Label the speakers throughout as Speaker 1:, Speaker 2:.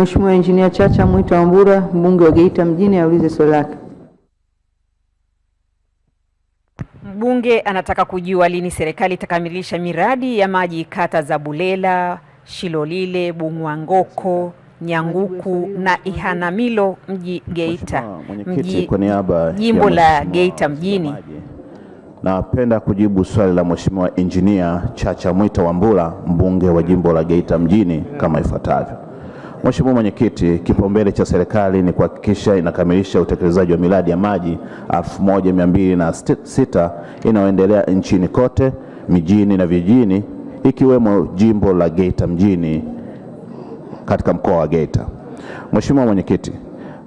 Speaker 1: Mheshimiwa Engineer Chacha Mwita Wambura, mbunge wa Geita mjini, aulize swali lake.
Speaker 2: Mbunge anataka kujua lini serikali itakamilisha miradi ya maji kata za Bulela, Shilolile, Bungwangoko, Nyanguku na Ihanamilo mji Geita, jimbo la Geita mjini.
Speaker 3: Napenda kujibu swali la Mheshimiwa Engineer Chacha Mwita Wambura, mbunge wa jimbo la Geita mjini kama ifuatavyo. Mheshimiwa Mwenyekiti, kipaumbele cha serikali ni kuhakikisha inakamilisha utekelezaji wa miradi ya maji 1206 inayoendelea nchini kote, mijini na vijijini, ikiwemo jimbo la Geita mjini katika mkoa wa Geita. Mheshimiwa Mwenyekiti,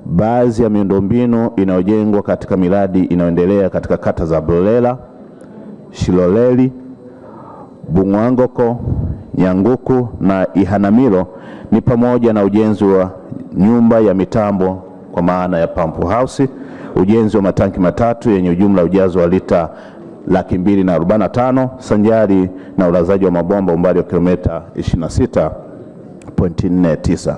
Speaker 3: baadhi ya miundombinu inayojengwa katika miradi inayoendelea katika kata za Bulela, Shiloleli, Bungwangoko, Nyanguku na Ihanamilo ni pamoja na ujenzi wa nyumba ya mitambo kwa maana ya pump house, ujenzi wa matanki matatu yenye ujumla ujazo wa lita 245 sanjari na ulazaji wa mabomba umbali wa kilomita 26.49.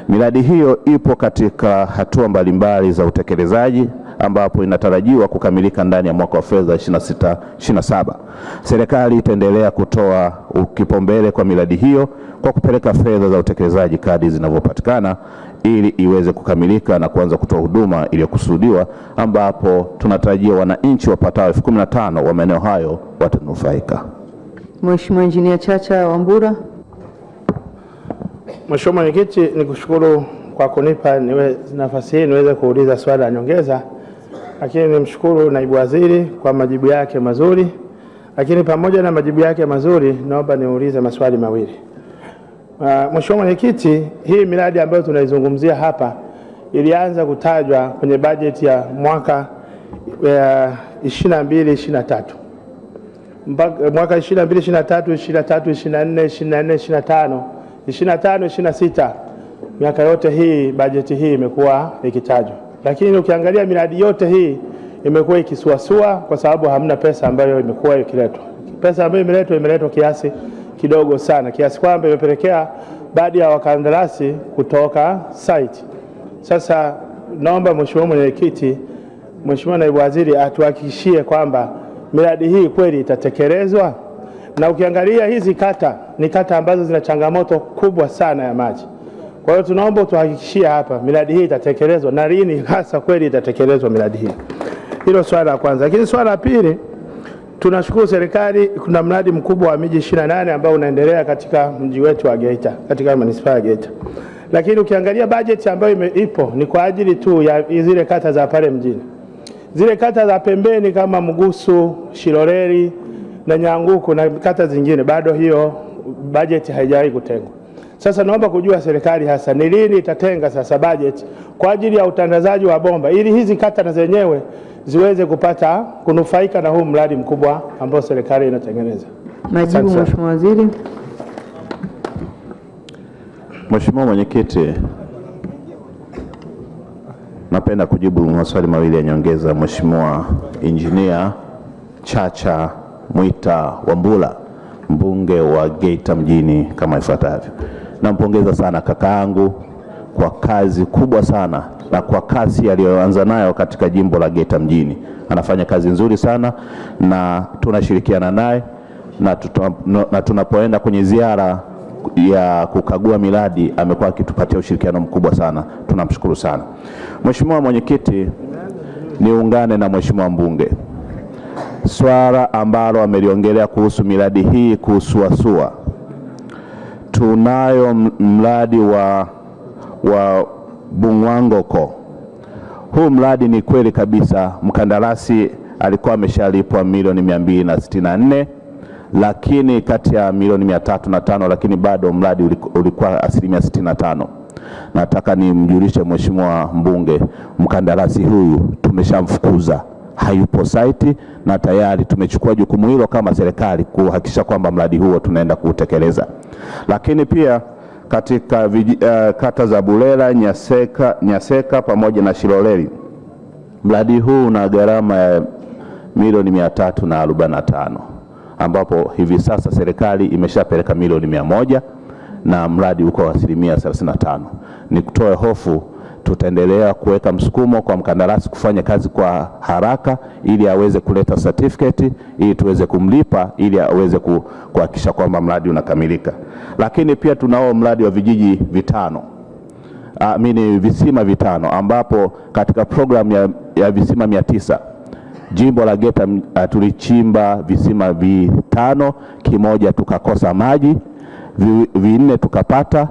Speaker 3: Miradi hiyo ipo katika hatua mbalimbali za utekelezaji ambapo inatarajiwa kukamilika ndani ya mwaka wa fedha 26/27. Serikali itaendelea kutoa kipaumbele kwa miradi hiyo kwa kupeleka fedha za utekelezaji kadri zinavyopatikana ili iweze kukamilika na kuanza kutoa huduma iliyokusudiwa, ambapo tunatarajia wananchi wapatao 15,000 wa maeneo hayo watanufaika.
Speaker 1: Mheshimiwa Engineer Chacha Wambura.
Speaker 4: Mheshimiwa Mwenyekiti, nikushukuru kwa kunipa nafasi hii niweze kuuliza swali la nyongeza. Lakini nimshukuru naibu waziri kwa majibu yake mazuri. Lakini pamoja na majibu yake mazuri, naomba niulize maswali mawili. Mheshimiwa Mwenyekiti, hii miradi ambayo tunaizungumzia hapa ilianza kutajwa kwenye bajeti ya mwaka 22-23. Mwaka 22-23, 23-24, 24-25, 25-26, miaka yote hii bajeti hii imekuwa ikitajwa. Lakini ukiangalia miradi yote hii imekuwa ikisuasua kwa sababu hamna pesa ambayo imekuwa ikiletwa. Pesa ambayo imeletwa kiasi kidogo sana, kiasi kwamba imepelekea baadhi ya wakandarasi kutoka site. Sasa naomba Mheshimiwa Mwenyekiti, Mheshimiwa Naibu Waziri atuhakikishie kwamba miradi hii kweli itatekelezwa. Na ukiangalia hizi kata ni kata ambazo zina changamoto kubwa sana ya maji. Kwa hiyo tunaomba tuhakikishie hapa miradi hii itatekelezwa na lini hasa kweli itatekelezwa miradi hii. Hilo swala la kwanza. Lakini swala la pili, tunashukuru serikali, kuna mradi mkubwa wa miji 28 ambao unaendelea katika mji wetu wa Geita, katika manispaa ya Geita. Lakini ukiangalia bajeti ambayo ipo ni kwa ajili tu ya zile kata za pale mjini. Zile kata za pembeni kama Mgusu, Shiloleli na Nyanguku na kata zingine bado hiyo bajeti haijawahi kutengwa. Sasa naomba kujua serikali hasa ni lini itatenga sasa bajeti kwa ajili ya utandazaji wa bomba ili hizi kata na zenyewe ziweze kupata kunufaika na huu mradi mkubwa ambao serikali inatengeneza.
Speaker 1: Majibu Mheshimiwa Waziri.
Speaker 3: Mheshimiwa Mwenyekiti, napenda kujibu maswali mawili ya nyongeza. Mheshimiwa Engineer Chacha Mwita Wambura, mbunge wa Geita mjini kama ifuatavyo. Nampongeza sana kakaangu kwa kazi kubwa sana na kwa kasi aliyoanza nayo katika jimbo la Geita mjini. Anafanya kazi nzuri sana na tunashirikiana naye na tunapoenda kwenye ziara ya kukagua miradi amekuwa akitupatia ushirikiano mkubwa sana. Tunamshukuru sana. Mheshimiwa Mwenyekiti, niungane na Mheshimiwa mbunge. Swala ambalo ameliongelea kuhusu miradi hii kusuasua. Tunayo mradi wa Bungwangoko. Huu mradi ni kweli kabisa mkandarasi alikuwa ameshalipwa milioni 264, lakini kati ya milioni 305, lakini bado mradi ulikuwa 65%. Nataka nimjulishe Mheshimiwa mbunge, mkandarasi huyu tumeshamfukuza, hayupo site na tayari tumechukua jukumu hilo kama serikali kuhakikisha kwamba mradi huo tunaenda kutekeleza. Lakini pia katika kata za Bulela, Nyaseka pamoja na Shiloleli, mradi huu una gharama ya milioni 345, ambapo hivi sasa serikali imeshapeleka milioni 100 na mradi uko asilimia 35. Nikutoe hofu, tutaendelea kuweka msukumo kwa mkandarasi kufanya kazi kwa haraka ili aweze kuleta certificate ili tuweze kumlipa ili aweze kuhakikisha kwamba mradi unakamilika. Lakini pia tunao mradi wa vijiji vitano, visima vitano, ambapo katika program ya visima 900 jimbo la Geita tulichimba visima vitano, kimoja tukakosa maji, 4 tukapata,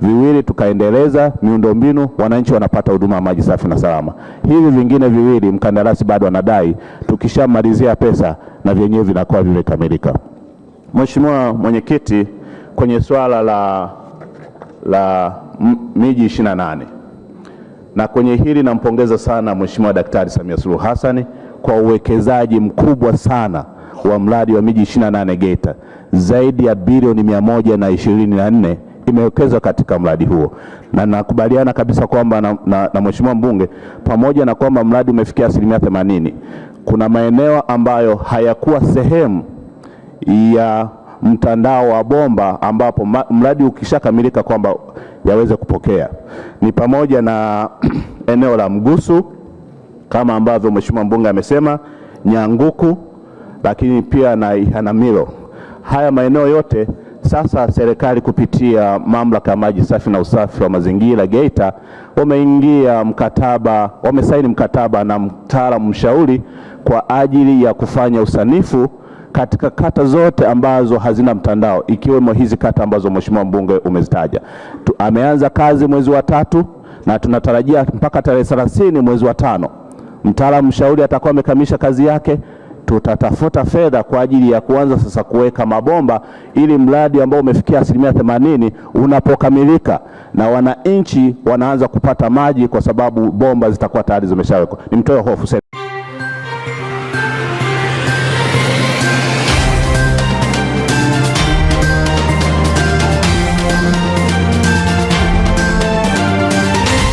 Speaker 3: 2 tukaendeleza miundombinu, wananchi wanapata huduma ya maji safi na salama. Hivi vingine 2 mkandarasi bado anadai, tukishamalizia pesa na vyenyewe vinakuwa vimekamilika. Mheshimiwa Mwenyekiti, kwenye swala la miji 28, na kwenye hili nampongeza sana Mheshimiwa Daktari Samia Suluhu Hassan kwa uwekezaji mkubwa sana wa mradi wa miji 28 Geita. Zaidi ya bilioni 124 imewekezwa katika mradi huo, na nakubaliana kabisa kwamba na Mheshimiwa mbunge, pamoja na kwamba mradi umefikia asilimia 80, kuna maeneo ambayo hayakuwa sehemu ya mtandao wa bomba ambapo mradi ukishakamilika kwamba yaweze kupokea. Ni pamoja na eneo la Mgusu kama ambavyo Mheshimiwa mbunge amesema, Nyanguku, lakini pia na Ihanamilo. Haya maeneo yote sasa serikali kupitia mamlaka ya maji safi na usafi wa mazingira Geita wamesaini mkataba na mtaalamu mshauri kwa ajili ya kufanya usanifu katika kata zote ambazo hazina mtandao, ikiwemo hizi kata ambazo Mheshimiwa mbunge umezitaja. Ameanza kazi mwezi wa 3 na tunatarajia mpaka tarehe 30 mwezi wa 5 mtaalamu mshauri atakuwa amekamilisha kazi yake. Tutatafuta fedha kwa ajili ya kuanza sasa kuweka mabomba ili mradi ambao umefikia asilimia 80 unapokamilika na wananchi wanaanza kupata maji, kwa sababu bomba zitakuwa tayari zimeshawekwa. Nimtoe hofu